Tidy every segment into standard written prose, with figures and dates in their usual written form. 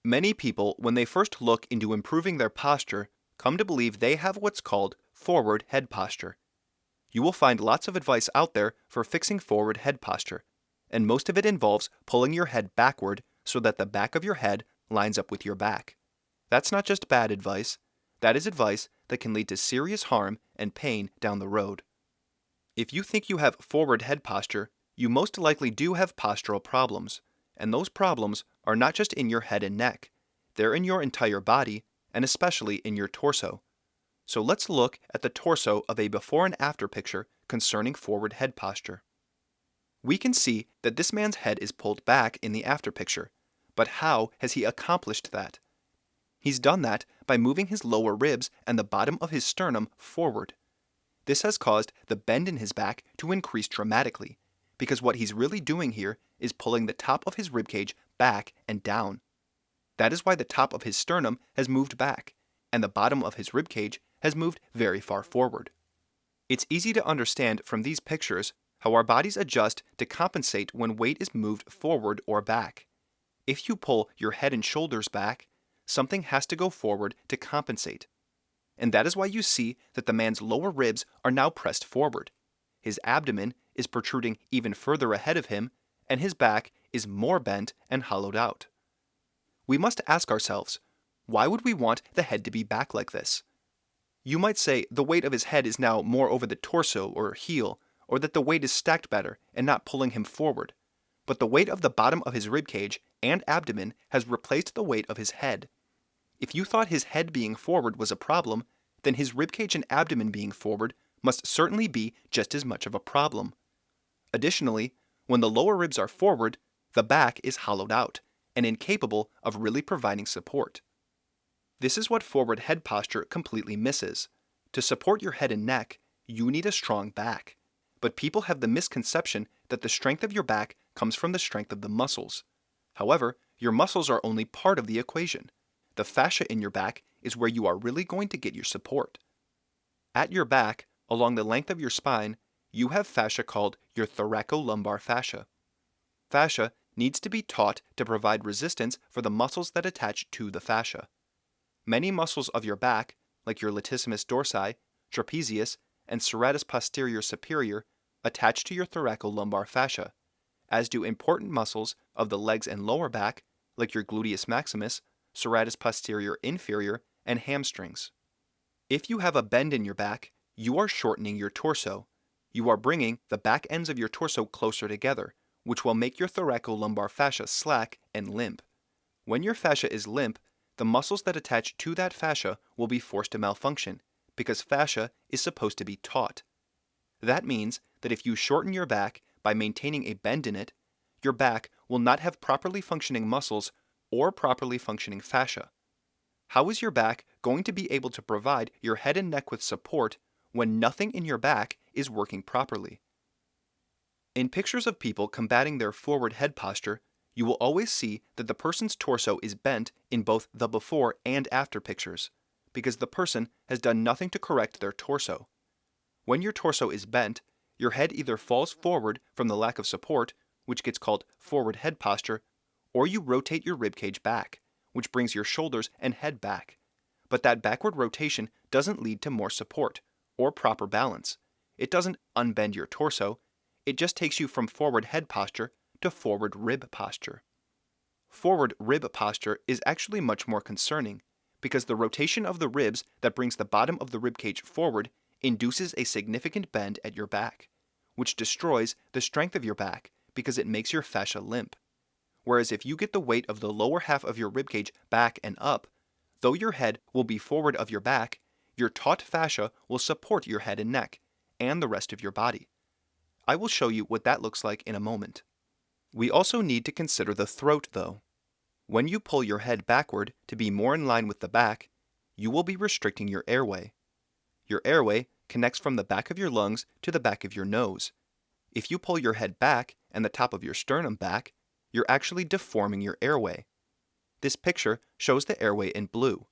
Many people, when they first look into improving their posture, come to believe they have what's called forward head posture. You will find lots of advice out there for fixing forward head posture, and most of it involves pulling your head backward so that the back of your head lines up with your back. That's not just bad advice, that is advice that can lead to serious harm and pain down the road. If you think you have forward head posture, you most likely do have postural problems, and those problems are not just in your head and neck, they're in your entire body, and especially in your torso. So let's look at the torso of a before and after picture concerning forward head posture. We can see that this man's head is pulled back in the after picture, but how has he accomplished that? He's done that by moving his lower ribs and the bottom of his sternum forward. This has caused the bend in his back to increase dramatically, because what he's really doing here is pulling the top of his ribcage back and down. That is why the top of his sternum has moved back, and the bottom of his ribcage has moved very far forward. It's easy to understand from these pictures how our bodies adjust to compensate when weight is moved forward or back. If you pull your head and shoulders back, something has to go forward to compensate. And that is why you see that the man's lower ribs are now pressed forward. His abdomen is protruding even further ahead of him, and his back is more bent and hollowed out. We must ask ourselves, why would we want the head to be back like this? You might say the weight of his head is now more over the torso or heel, or that the weight is stacked better and not pulling him forward. But the weight of the bottom of his ribcage and abdomen has replaced the weight of his head. If you thought his head being forward was a problem, then his ribcage and abdomen being forward must certainly be just as much of a problem. Additionally, when the lower ribs are forward, the back is hollowed out and incapable of really providing support. This is what forward head posture completely misses. To support your head and neck, you need a strong back. But people have the misconception that the strength of your back comes from the strength of the muscles. However, your muscles are only part of the equation. The fascia in your back is where you are really going to get your support. At your back, along the length of your spine, you have fascia called your thoracolumbar fascia. Fascia needs to be taught to provide resistance for the muscles that attach to the fascia. Many muscles of your back, like your latissimus dorsi, trapezius, and serratus posterior superior, attach to your thoracolumbar fascia, as do important muscles of the legs and lower back, like your gluteus maximus, serratus posterior inferior, and hamstrings. If you have a bend in your back, you are shortening your torso. You are bringing the back ends of your torso closer together, which will make your thoracolumbar fascia slack and limp. When your fascia is limp, the muscles that attach to that fascia will be forced to malfunction, because fascia is supposed to be taut. That means that if you shorten your back by maintaining a bend in it, your back will not have properly functioning muscles or properly functioning fascia. How is your back going to be able to provide your head and neck with support when nothing in your back is working properly? In pictures of people combating their forward head posture, you will always see that the person's torso is bent in both the before and after pictures, because the person has done nothing to correct their torso. When your torso is bent, your head either falls forward from the lack of support, which gets called forward head posture, or you rotate your ribcage back, which brings your shoulders and head back. But that backward rotation doesn't lead to more support or proper balance. It doesn't unbend your torso, it just takes you from forward head posture to forward rib posture. Forward rib posture is actually much more concerning, because the rotation of the ribs that brings the bottom of the ribcage forward induces a significant bend at your back, which destroys the strength of your back because it makes your fascia limp. Whereas if you get the weight of the lower half of your ribcage back and up, though your head will be forward of your back, your taut fascia will support your head and neck, and the rest of your body. I will show you what that looks like in a moment. We also need to consider the throat, though. When you pull your head backward to be more in line with the back, you will be restricting your airway. Your airway connects from the back of your lungs to the back of your nose. If you pull your head back and the top of your sternum back, you're actually deforming your airway. This picture shows the airway in blue.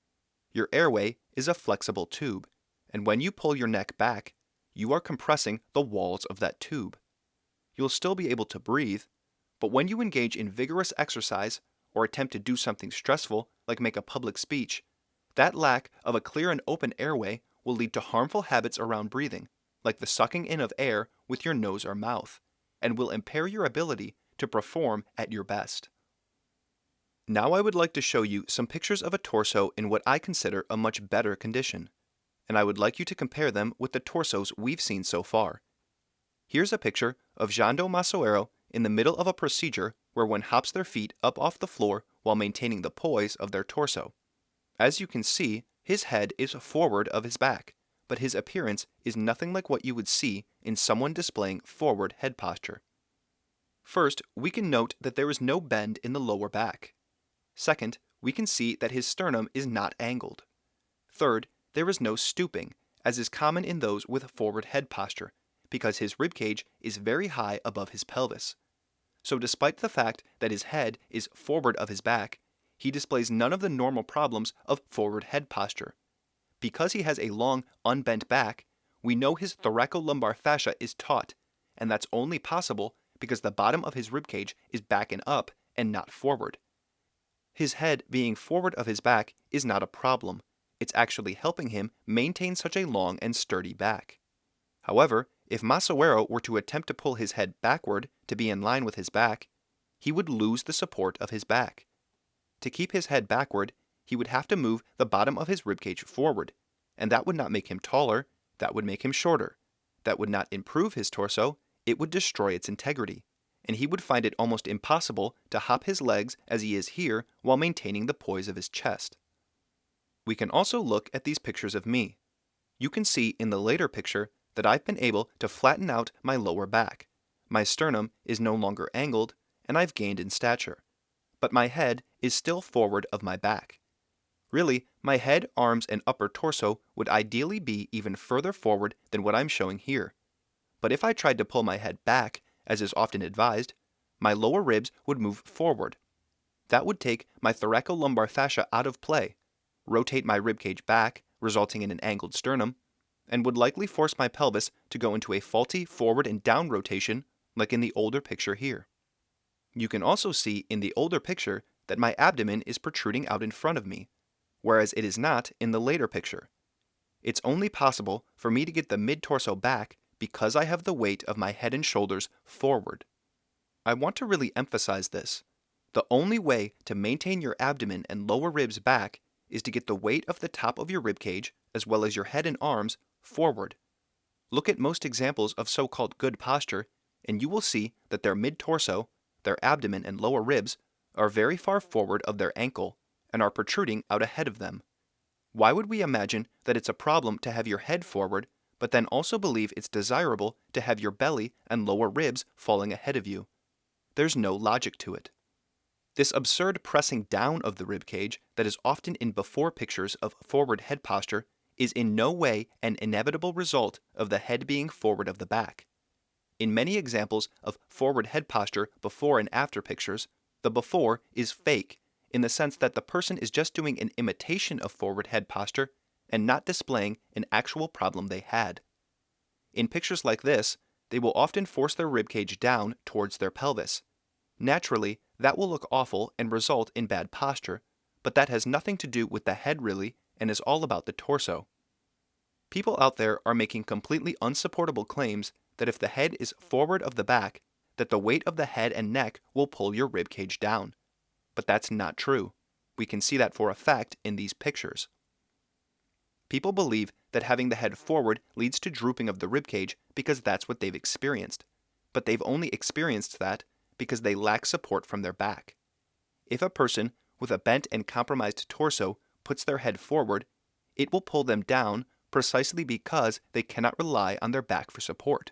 Your airway is a flexible tube, and when you pull your neck back, you are compressing the walls of that tube. You'll still be able to breathe, but when you engage in vigorous exercise or attempt to do something stressful, like make a public speech, that lack of a clear and open airway will lead to harmful habits around breathing, like the sucking in of air with your nose or mouth, and will impair your ability to perform at your best. Now I would like to show you some pictures of a torso in what I consider a much better condition, and I would like you to compare them with the torsos we've seen so far. Here's a picture of Masoero in the middle of a procedure where one hops their feet up off the floor while maintaining the poise of their torso. As you can see, his head is forward of his back, but his appearance is nothing like what you would see in someone displaying forward head posture. First, we can note that there is no bend in the lower back. Second, we can see that his sternum is not angled. Third, there is no stooping, as is common in those with forward head posture, because his ribcage is very high above his pelvis. So despite the fact that his head is forward of his back, he displays none of the normal problems of forward head posture. Because he has a long, unbent back, we know his thoracolumbar fascia is taut, and that's only possible because the bottom of his ribcage is back and up and not forward. His head being forward of his back is not a problem. It's actually helping him maintain such a long and sturdy back. However, if Masoero were to attempt to pull his head backward to be in line with his back, he would lose the support of his back. To keep his head backward, he would have to move the bottom of his ribcage forward, and that would not make him taller, that would make him shorter. That would not improve his torso, it would destroy its integrity, and he would find it almost impossible to hop his legs as he is here while maintaining the poise of his chest. We can also look at these pictures of me. You can see in the later picture that I've been able to flatten out my lower back. My sternum is no longer angled, and I've gained in stature. But my head is still forward of my back. Really, my head, arms, and upper torso would ideally be even further forward than what I'm showing here. But if I tried to pull my head back, as is often advised, my lower ribs would move forward. That would take my thoracolumbar fascia out of play, rotate my ribcage back, resulting in an angled sternum, and would likely force my pelvis to go into a faulty forward and down rotation like in the older picture here. You can also see in the older picture that my abdomen is protruding out in front of me, whereas it is not in the later picture. It's only possible for me to get the mid-torso back because I have the weight of my head and shoulders forward. I want to really emphasize this. The only way to maintain your abdomen and lower ribs back is to get the weight of the top of your ribcage, as well as your head and arms, forward. Look at most examples of so-called good posture, and you will see that their mid-torso, their abdomen and lower ribs, are very far forward of their ankle and are protruding out ahead of them. Why would we imagine that it's a problem to have your head forward, but then also believe it's desirable to have your belly and lower ribs falling ahead of you? There's no logic to it. This absurd pressing down of the ribcage that is often in before pictures of forward head posture is in no way an inevitable result of the head being forward of the back. In many examples of forward head posture before and after pictures, the before is fake in the sense that the person is just doing an imitation of forward head posture and not displaying an actual problem they had. In pictures like this, they will often force their ribcage down towards their pelvis. Naturally, that will look awful and result in bad posture, but that has nothing to do with the head really and is all about the torso. People out there are making completely unsupportable claims that if the head is forward of the back, that the weight of the head and neck will pull your ribcage down. But that's not true. We can see that for a fact in these pictures. People believe that having the head forward leads to drooping of the ribcage because that's what they've experienced. But they've only experienced that because they lack support from their back. If a person with a bent and compromised torso puts their head forward, it will pull them down precisely because they cannot rely on their back for support.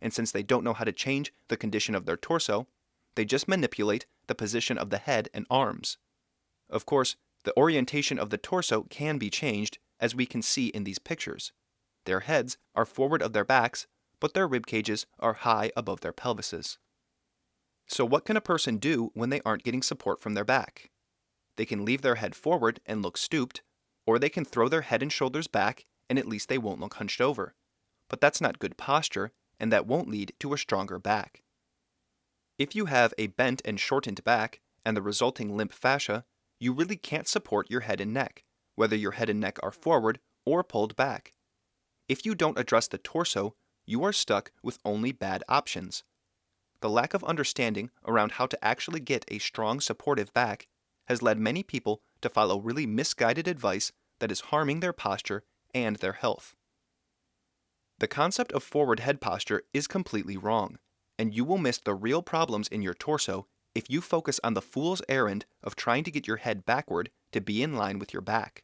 And since they don't know how to change the condition of their torso, they just manipulate the position of the head and arms. Of course, the orientation of the torso can be changed, as we can see in these pictures. Their heads are forward of their backs, but their rib cages are high above their pelvises. So what can a person do when they aren't getting support from their back? They can leave their head forward and look stooped, or they can throw their head and shoulders back and at least they won't look hunched over. But that's not good posture, and that won't lead to a stronger back. If you have a bent and shortened back, and the resulting limp fascia, you really can't support your head and neck, whether your head and neck are forward or pulled back. If you don't address the torso, you are stuck with only bad options. The lack of understanding around how to actually get a strong supportive back has led many people to follow really misguided advice that is harming their posture and their health. The concept of forward head posture is completely wrong, and you will miss the real problems in your torso if you focus on the fool's errand of trying to get your head backward to be in line with your back.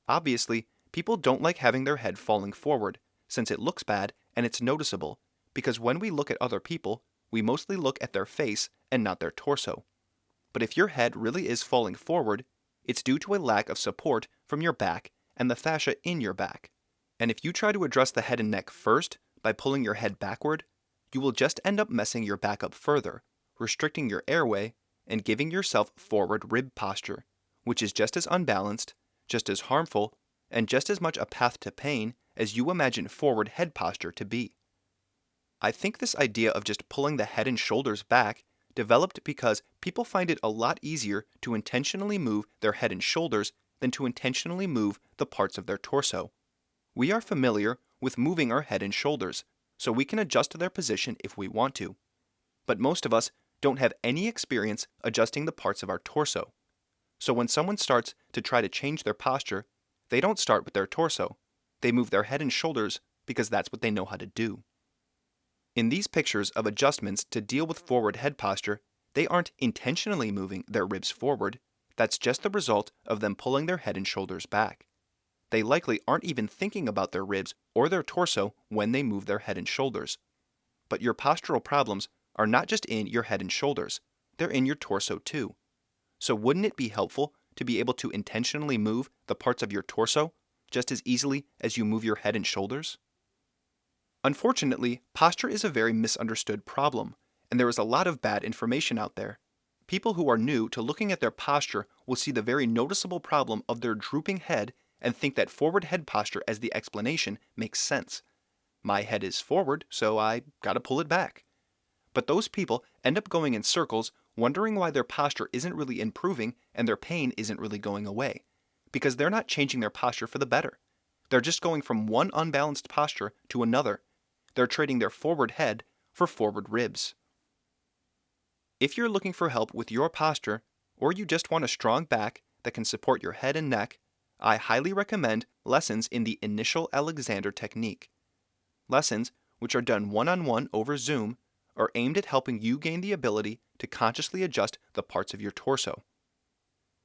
Obviously, people don't like having their head falling forward, since it looks bad and it's noticeable, because when we look at other people, we mostly look at their face and not their torso. But if your head really is falling forward, it's due to a lack of support from your back and the fascia in your back. And if you try to address the head and neck first by pulling your head backward, you will just end up messing your back up further, restricting your airway, and giving yourself forward rib posture, which is just as unbalanced, just as harmful, and just as much a path to pain as you imagine forward head posture to be. I think this idea of just pulling the head and shoulders back developed because people find it a lot easier to intentionally move their head and shoulders than to intentionally move the parts of their torso. We are familiar with moving our head and shoulders, so we can adjust their position if we want to. But most of us don't have any experience adjusting the parts of our torso. So when someone starts to try to change their posture, they don't start with their torso. They move their head and shoulders because that's what they know how to do. In these pictures of adjustments to deal with forward head posture, they aren't intentionally moving their ribs forward. That's just the result of them pulling their head and shoulders back. They likely aren't even thinking about their ribs or their torso when they move their head and shoulders. But your postural problems are not just in your head and shoulders, they're in your torso too. So wouldn't it be helpful to be able to intentionally move the parts of your torso just as easily as you move your head and shoulders? Unfortunately, posture is a very misunderstood problem, and there is a lot of bad information out there. People who are new to looking at their posture will see the very noticeable problem of their drooping head and think that forward head posture as the explanation makes sense. My head is forward, so I gotta pull it back. But those people end up going in circles wondering why their posture isn't really improving and their pain isn't really going away, because they're not changing their posture for the better. They're just going from one unbalanced posture to another. They're trading their forward head for forward ribs. If you're looking for help with your posture, or you just want a strong back that can support your head and neck, I highly recommend lessons in the Initial Alexander technique. Lessons, which are done one-on-one over Zoom, are aimed at helping you gain the ability to consciously adjust the parts of your torso.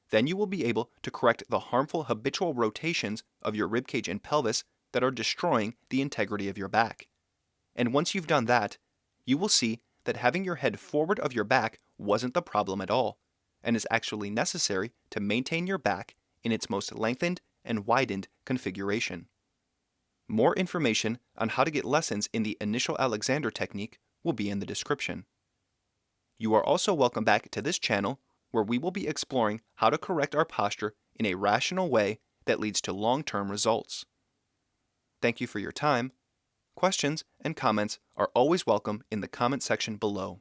Then you will be able to correct the harmful habitual rotations of your ribcage and pelvis that are destroying the integrity of your back. And once you've done that, you will see that having your head forward of your back wasn't the problem at all, and is actually necessary to maintain your back in its most lengthened and widened configuration. More information on how to get lessons in the Initial Alexander technique will be in the description. You are also welcome back to this channel, where we will be exploring how to correct our posture in a rational way that leads to long-term results. Thank you for your time. Questions and comments are always welcome in the comment section below.